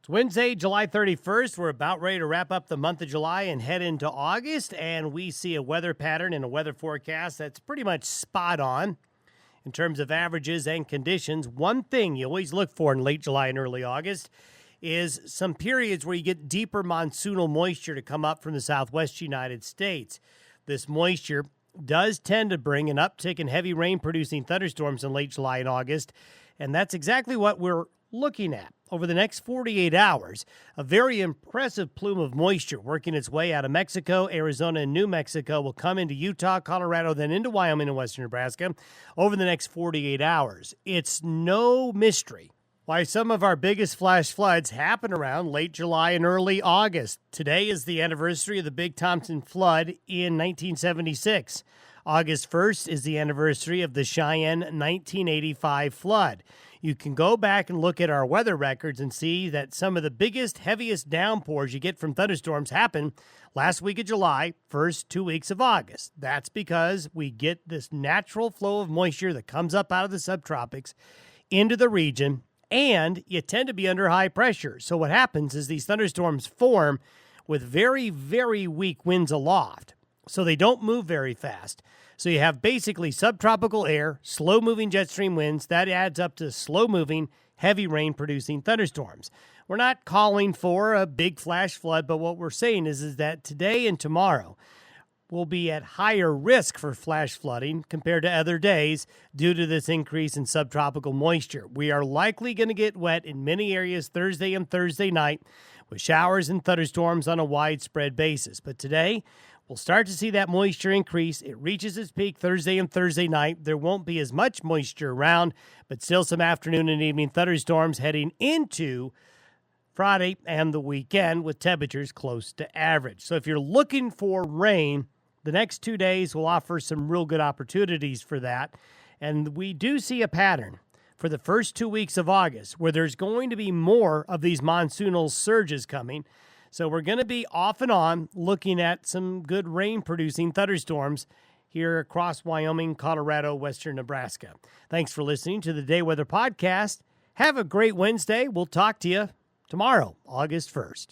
It's Wednesday, July 31st. We're about ready to wrap up the month of July and head into August, and we see a weather pattern and a weather forecast that's pretty much spot on in terms of averages and conditions. One thing you always look for in late July and early August is some periods where you get deeper monsoonal moisture to come up from the southwest United States. This moisture does tend to bring an uptick in heavy rain-producing thunderstorms in late July and August, and that's exactly what we're looking at. Over the next 48 hours, a very impressive plume of moisture working its way out of Mexico, Arizona, and New Mexico will come into Utah, Colorado, then into Wyoming and western Nebraska over the next 48 hours. It's no mystery why some of our biggest flash floods happen around late July and early August. Today is the anniversary of the Big Thompson flood in 1976. August 1st is the anniversary of the Cheyenne 1985 flood. You can go back and look at our weather records and see that some of the biggest, heaviest downpours you get from thunderstorms happen last week of July, first 2 weeks of August. That's because we get this natural flow of moisture that comes up out of the subtropics into the region, and you tend to be under high pressure. So what happens is these thunderstorms form with very, very weak winds aloft. So they don't move very fast. So you have basically subtropical air, slow-moving jet stream winds. That adds up to slow-moving, heavy rain-producing thunderstorms. We're not calling for a big flash flood, but what we're saying is that today and tomorrow will be at higher risk for flash flooding compared to other days due to this increase in subtropical moisture. We are likely going to get wet in many areas Thursday and Thursday night with showers and thunderstorms on a widespread basis. But today, we'll start to see that moisture increase. It reaches its peak Thursday and Thursday night. There won't be as much moisture around, but still some afternoon and evening thunderstorms heading into Friday and the weekend with temperatures close to average. So if you're looking for rain, the next 2 days will offer some real good opportunities for that. And we do see a pattern for the first 2 weeks of August where there's going to be more of these monsoonal surges coming. So we're going to be off and on looking at some good rain-producing thunderstorms here across Wyoming, Colorado, western Nebraska. Thanks for listening to the Day Weather Podcast. Have a great Wednesday. We'll talk to you tomorrow, August 1st.